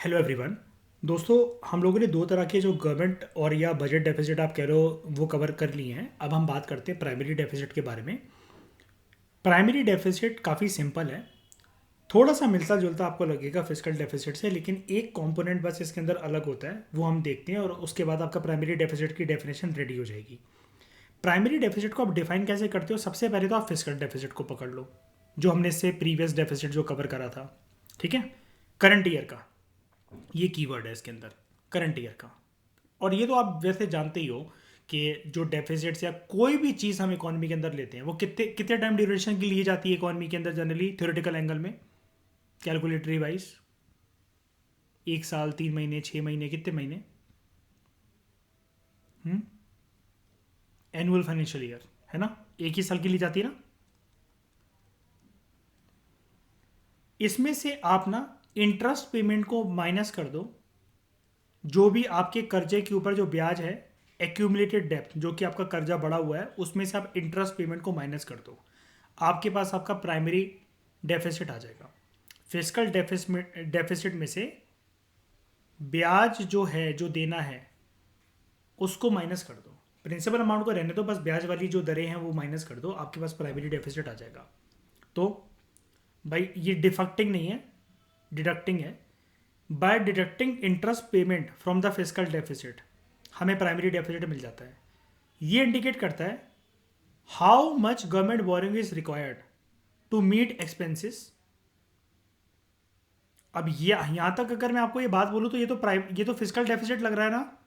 Hello everyone. दोस्तों, हम लोगों ने दो तरह के जो गवर्नमेंट और या बजट डेफिसिट आप कह रहे हो वो कवर कर लिए हैं। अब हम बात करते हैं प्राइमरी डेफिसिट के बारे में। प्राइमरी डेफिसिट काफ़ी सिंपल है, थोड़ा सा मिलता जुलता आपको लगेगा फिजिकल डेफिसिट से, लेकिन एक कंपोनेंट बस इसके अंदर अलग होता है, वो हम देखते हैं और उसके बाद आपका प्राइमरी डेफिसिट की डेफिनेशन रेडी हो जाएगी। प्राइमरी डेफिसिट को आप डिफाइन कैसे करते हो? सबसे पहले तो आप फिजिकल डेफिसिट को पकड़ लो, जो हमने इससे प्रीवियस डेफिसिट जो कवर करा था, ठीक है, करंट ईयर का। ये कीवर्ड है इसके अंदर, करंट ईयर का। और ये तो आप वैसे जानते ही हो कि जो डेफिसिट्स या कोई भी चीज़ हम इकोनॉमी के अंदर लेते हैं वो कितने कितने टाइम ड्यूरेशन की ली जाती है इकोनॉमी के अंदर जनरली, थ्योरेटिकल एंगल में, कैलकुलेटरी वाइज। 1 साल, 3 महीने, 6 महीने, कितने महीने? एनुअल फाइनेंशियल ईयर, है ना? एक ही साल की ली जाती है ना। इसमें से आप ना इंटरेस्ट पेमेंट को माइनस कर दो, जो भी आपके कर्जे के ऊपर जो ब्याज है, एक्यूमुलेटेड डेप्थ, जो कि आपका कर्जा बढ़ा हुआ है, उसमें से आप इंटरेस्ट पेमेंट को माइनस कर दो, आपके पास आपका प्राइमरी डेफिसिट आ जाएगा। फिजिकल डेफिसिट में से ब्याज जो है, जो देना है, उसको माइनस कर दो। प्रिंसिपल अमाउंट को रहने दो, बस ब्याज वाली जो दरें हैं वो माइनस कर दो, आपके पास प्राइमरी डेफिसिट आ जाएगा। तो भाई ये डिफेक्टिंग नहीं है, डिडक्टिंग है। By deducting interest payment from the fiscal deficit हमें प्राइमरी डेफिसिट मिल जाता है। ये इंडिकेट करता है how much government borrowing is required to meet expenses. अब ये यहां तक अगर मैं आपको ये बात बोलूं तो ये तो फिजिकल डेफिसिट लग रहा है ना।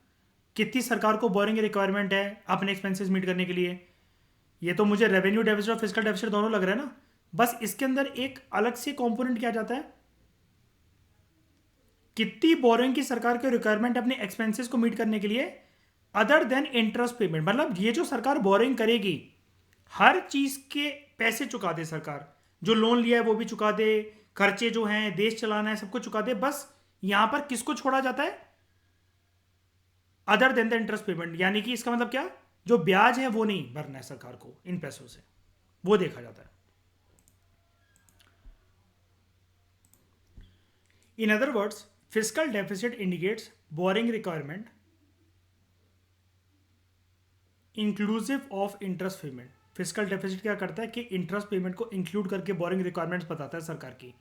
कितनी सरकार को बोरिंग रिक्वायरमेंट है अपने एक्सपेंसेस मीट करने के लिए। ये तो मुझे रेवेन्यू डेफिसिट और फिजिकल डेफिसिट दोनों लग रहा है ना। बस इसके अंदर एक अलग से कंपोनेंट क्या जाता है, कितनी बोरिंग की सरकार के रिक्वायरमेंट अपने एक्सपेंसेस को मीट करने के लिए, अदर देन इंटरेस्ट पेमेंट। मतलब ये जो सरकार बोरिंग करेगी, हर चीज के पैसे चुका दे सरकार, जो लोन लिया है वो भी चुका दे, खर्चे जो हैं देश चलाना है सबको चुका दे। बस यहां पर किसको छोड़ा जाता है? Other than the interest payment. यानी कि इसका मतलब क्या, जो ब्याज है वो नहीं भरना है सरकार को इन पैसों से, वो देखा जाता है। In other words, physical deficit indicates boring requirement inclusive of interest payment. Physical deficit क्या करता है कि इंटरेस्ट पेमेंट को इंक्लूड करके बोरिंग रिक्वायरमेंट्स बताता है सरकार की,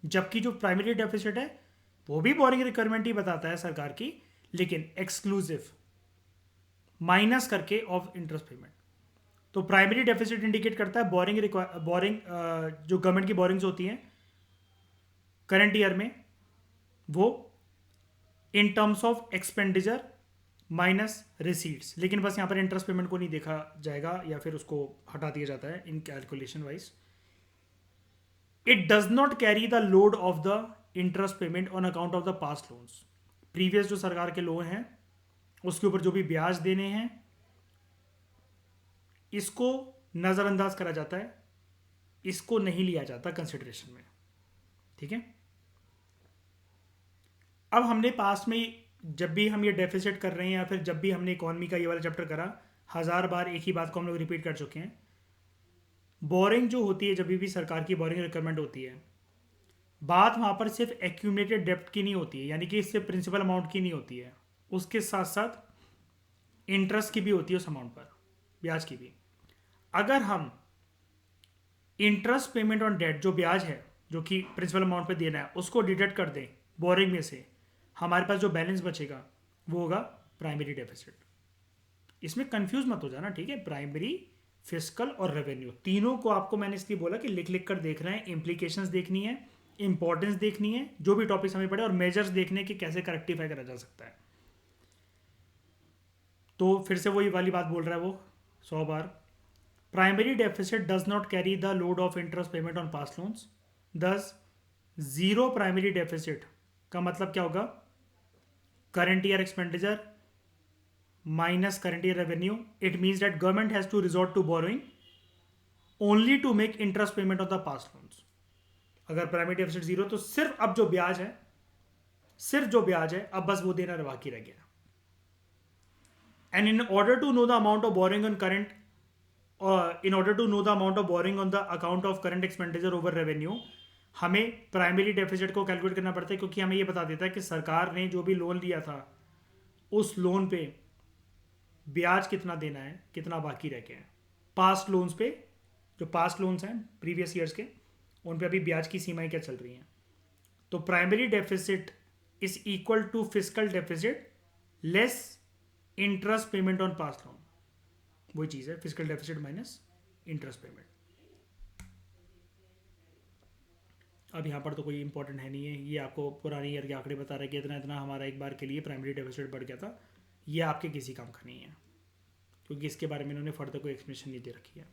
जबकि जो प्राइमरी डेफिसिट है वो भी बोरिंग रिक्वायरमेंट ही बताता है सरकार की, लेकिन एक्सक्लूसिव, माइनस करके ऑफ इंटरेस्ट पेमेंट। तो प्राइमरी डेफिसिट इंडिकेट करता है बोरिंग जो गवर्नमेंट की बोरिंग्स होती हैं करंट ईयर में, वो in terms of expenditure minus receipts. लेकिन बस यहाँ पर इंटरेस्ट पेमेंट को नहीं देखा जाएगा या फिर उसको हटा दिया जाता है इन calculation wise. It does not carry the load of the interest payment on account of the past loans. Previous जो सरकार के लोन हैं उसके ऊपर जो भी ब्याज देने हैं, इसको नज़रअंदाज करा जाता है, इसको नहीं लिया जाता कंसिडरेशन में। ठीक है। अब हमने पास में जब भी हम ये डेफिसिट कर रहे हैं या फिर जब भी हमने इकोनॉमी का ये वाला चैप्टर करा, 1000 बार एक ही बात को हम लोग रिपीट कर चुके हैं। बोरिंग जो होती है, जब भी सरकार की बोरिंग रिक्वायरमेंट होती है, बात वहाँ पर सिर्फ एक्यूमुलेटेड डेप्ट की नहीं होती है, यानी कि सिर्फ प्रिंसिपल अमाउंट की नहीं होती है, उसके साथ साथ इंटरेस्ट की भी होती है उस अमाउंट पर, ब्याज की भी। अगर हम इंटरेस्ट पेमेंट ऑन डेट, जो ब्याज है जो कि प्रिंसिपल अमाउंट पे देना है, उसको डिडक्ट कर दें बोरिंग में से, हमारे पास जो बैलेंस बचेगा वो होगा प्राइमरी डेफिसिट। इसमें कंफ्यूज मत हो जाना, ठीक है। प्राइमरी, फिजिकल और रेवेन्यू, तीनों को आपको मैंने इसलिए बोला कि लिख लिख कर देख रहे हैं, इंप्लीकेशंस देखनी है, इंपॉर्टेंस देखनी है, जो भी टॉपिक्स हमें पड़े, और मेजर्स देखने के कैसे करेक्टिफाई करा जा सकता है। तो फिर से वही वाली बात बोल रहा है वो 100 बार। Primary deficit does not carry the load of interest payment on past loans. Thus zero primary deficit का मतलब क्या होगा? Current year expenditure minus current year revenue. It means that government has to resort to borrowing only to make interest payment of the past loans. अगर primary deficit zero, तो सिर्फ अब जो ब्याज है, सिर्फ जो ब्याज है अब बस वो देना बाकी रह गया। And in order to know the amount of borrowing on current in order to know the amount of borrowing on the account of current expenditure over revenue, हमें प्राइमरी डेफिसिट को कैलकुलेट करना पड़ता है क्योंकि हमें ये बता देता है कि सरकार ने जो भी लोन लिया था उस लोन पे ब्याज कितना देना है, कितना बाकी रह गया है। पास्ट लोन्स पे, जो पास्ट लोन्स हैं प्रीवियस ईयर्स के, उन पे अभी ब्याज की सीमाएं क्या चल रही हैं। तो primary deficit is equal to fiscal deficit less interest payment on past loan. वही चीज़ है, fiscal deficit minus interest payment. अब यहाँ पर तो कोई इंपॉर्टेंट है नहीं है, ये आपको पुरानी ईयर के आंकड़े बता रहे कि इतना इतना हमारा एक बार के लिए प्राइमरी डेफिसिट बढ़ गया था। ये आपके किसी काम का नहीं है क्योंकि इसके बारे में इन्होंने फर्दर कोई एक्सप्लेनेशन नहीं दे रखी है।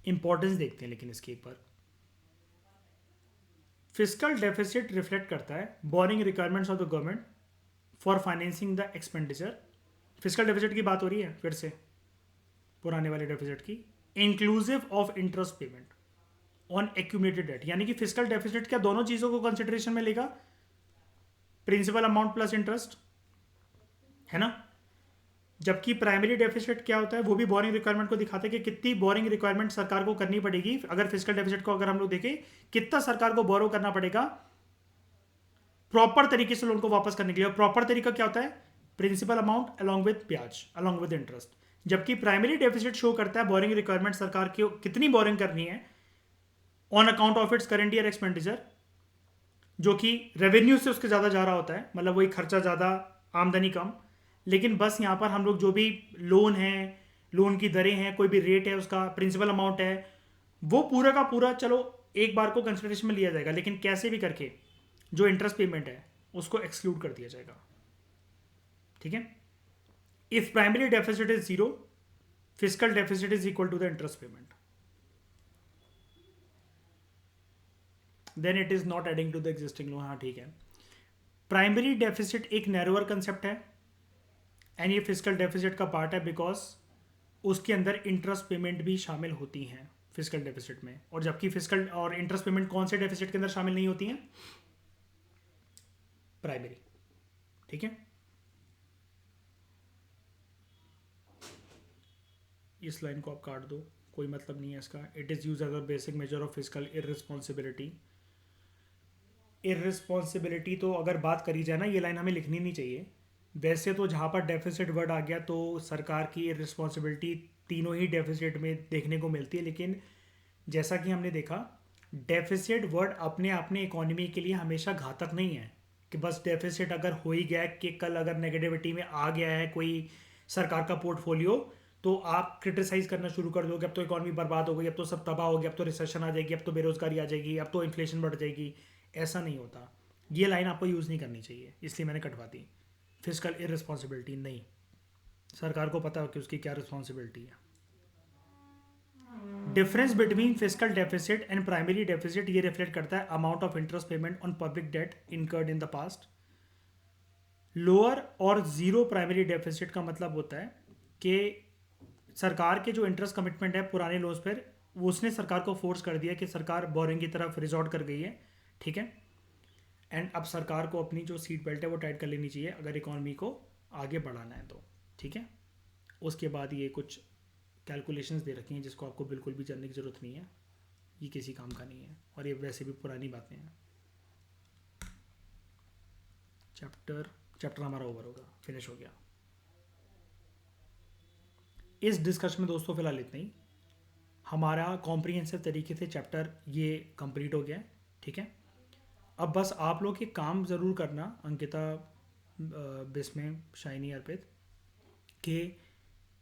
इंपॉर्टेंस देखते हैं लेकिन इसकी एक बार। फिजिकल डेफिसिट रिफ्लेक्ट करता है boring requirements of the government for financing the expenditure. Physical deficit की बात हो रही है फिर से, पुराने वाले डेफिसिट की, inclusive of interest payment on accumulated debt. यानी कि फिजिकल डेफिसिट क्या दोनों चीजों को कंसिडरेशन में लेगा, प्रिंसिपल अमाउंट प्लस इंटरेस्ट, है ना। जबकि प्राइमरी डेफिसिट क्या होता है, वो भी बोरिंग रिक्वायरमेंट को दिखाता है कि कितनी बोरिंग रिक्वायरमेंट सरकार को करनी पड़ेगी। अगर फिजिकल डेफिसिट को अगर हम लोग देखें, कितना सरकार को बोरो करना पड़ेगा प्रॉपर तरीके से लोन को वापस करने के लिए। और प्रॉपर तरीका क्या होता है, प्रिंसिपल अमाउंट अलॉन्ग विद ब्याज अलॉन्ग विद इंटरेस्ट। जबकि प्राइमरी डेफिसिट शो करता है बोरिंग रिक्वायरमेंट सरकार की कितनी बोरिंग करनी है on account of its current year expenditure, जो कि रेवेन्यू से उसके ज़्यादा जा रहा होता है, मतलब वही खर्चा ज़्यादा आमदनी कम। लेकिन बस यहाँ पर हम लोग जो भी लोन है, लोन की दरें हैं, कोई भी रेट है, उसका प्रिंसिपल अमाउंट है, वो पूरा का पूरा चलो एक बार को कंसिडरेशन में लिया जाएगा, लेकिन कैसे भी करके जो इंटरेस्ट पेमेंट है उसको एक्सक्लूड कर दिया जाएगा। ठीक है। If primary deficit is zero, fiscal deficit is equal to the interest payment, then it is not adding to the existing loan. हाँ ठीक है। प्राइमरी डेफिसिट एक नैरोअर कंसेप्ट है एंड ये फिजिकल डेफिसिट का पार्ट है बिकॉज उसके अंदर इंटरेस्ट पेमेंट भी शामिल होती हैं फिजिकल डेफिसिट में। और जबकि फिजिकल और इंटरेस्ट पेमेंट कौन से डेफिसिट के अंदर शामिल नहीं होती हैं, प्राइमरी। ठीक है। इस लाइन को आप काट दो, कोई मतलब नहीं है इसका। It is use as a basic measure of physical irresponsibility. Irresponsibility तो अगर बात करी जाए ना, ये लाइन हमें लिखनी नहीं चाहिए। वैसे तो जहाँ पर डेफिसिट वर्ड आ गया तो सरकार की रिस्पॉन्सिबिलिटी तीनों ही डेफिसिट में देखने को मिलती है। लेकिन जैसा कि हमने देखा, डेफिसिट वर्ड अपने अपने इकोनॉमी के लिए हमेशा घातक नहीं है कि बस डेफिसिट अगर हो ही गया कि कल अगर नेगेटिविटी में आ गया है कोई सरकार का पोर्टफोलियो तो आप क्रिटिसाइज करना शुरू कर दोगे, अब तो इकोनॉमी बर्बाद हो गई, अब तो सब तबाह हो गया, अब तो रिसेशन आ जाएगी, अब तो बेरोजगारी आ जाएगी, अब तो इन्फ्लेशन बढ़ जाएगी। ऐसा नहीं होता। ये लाइन आपको यूज़ नहीं करनी चाहिए, इसलिए मैंने कटवा दी। फिजिकल इररिस्पॉन्सिबिलिटी नहीं, सरकार को पता है कि उसकी क्या रिस्पॉन्सिबिलिटी है। Difference between physical deficit and primary deficit ये रिफ्लेक्ट करता है amount of interest payment on public debt incurred in the past. Lower और जीरो प्राइमरी डेफिसिट का मतलब होता है कि सरकार के जो इंटरेस्ट कमिटमेंट है पुराने लोन्स पर, वो उसने सरकार को फोर्स कर दिया कि सरकार बोरिंग की तरफ रिजॉर्ट कर गई है। ठीक है। एंड अब सरकार को अपनी जो सीट बेल्ट है वो टाइट कर लेनी चाहिए अगर इकोनॉमी को आगे बढ़ाना है तो। ठीक है। उसके बाद ये कुछ कैलकुलेशंस दे रखी हैं जिसको आपको बिल्कुल भी जानने की ज़रूरत नहीं है, ये किसी काम का नहीं है और ये वैसे भी पुरानी बातें हैं। चैप्टर हमारा ओवर होगा, फिनिश हो गया। इस डिस्कशन में दोस्तों फिलहाल इतना ही। हमारा कॉम्प्रिहेंसिव तरीके से चैप्टर ये कंप्लीट हो गया है। ठीक है। अब बस आप लोग एक काम ज़रूर करना, अंकिता, बिस्मे, शाइनी, अर्पित, कि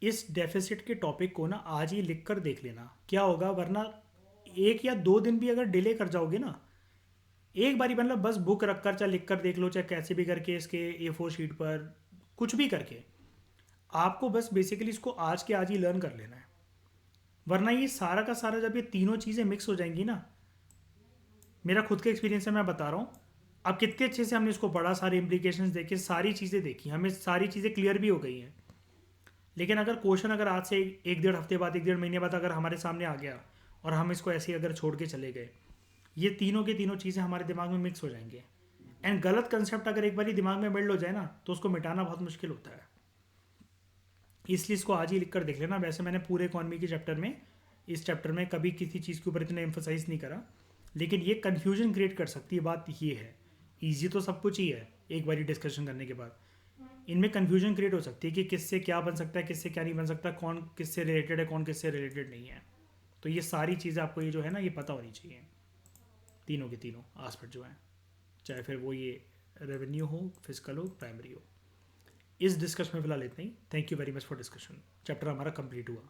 इस डेफिसिट के टॉपिक को ना आज ही लिख कर देख लेना क्या होगा। वरना 1 या 2 दिन भी अगर डिले कर जाओगे ना, एक बारी मतलब बस बुक रख कर चाहे लिख कर देख लो, चाहे कैसे भी करके इसके A4 शीट पर कुछ भी करके, आपको बस बेसिकली इसको आज के आज ही लर्न कर लेना है। वरना ये सारा का सारा जब ये तीनों चीज़ें मिक्स हो जाएंगी ना, मेरा खुद का एक्सपीरियंस है, मैं बता रहा हूँ। अब कितने अच्छे से हमने इसको पढ़ा, सारे इम्प्लीकेशंस देखे, सारी चीज़ें देखी, हमें सारी चीज़ें क्लियर भी हो गई हैं। लेकिन अगर क्वेश्चन अगर आज से 1-1.5 हफ्ते बाद, 1-1.5 महीने बाद अगर हमारे सामने आ गया और हम इसको ऐसे ही अगर छोड़ के चले गए, ये तीनों की तीनों चीज़ें हमारे दिमाग में मिक्स हो जाएंगे। एंड गलत कंसेप्ट अगर एक बार ही दिमाग में बिल्ड हो जाए ना तो उसको मिटाना बहुत मुश्किल होता है। इसलिए इसको आज ही लिख कर देख लेना। वैसे मैंने पूरे इकॉनमी के चैप्टर में, इस चैप्टर में कभी किसी चीज़ के ऊपर इतना एम्फोसाइज नहीं करा, लेकिन ये कन्फ्यूजन क्रिएट कर सकती है, बात ये है। ईजी तो सब कुछ ही है एक बारी डिस्कशन करने के बाद, इनमें कन्फ्यूजन क्रिएट हो सकती है कि किससे क्या बन सकता है, किससे क्या नहीं बन सकता, कौन किससे रिलेटेड है, कौन किससे रिलेटेड नहीं है। तो ये सारी चीज़ें आपको ये जो है ना ये पता होनी चाहिए, तीनों के तीनों आस्पेक्ट जो हैं, चाहे फिर वो ये रेवेन्यू हो, फिजिकल हो, प्राइमरी हो। इस डिस्कशन में फिलहाल इतना ही। Thank you very much for discussion. Chapter हमारा कंप्लीट हुआ।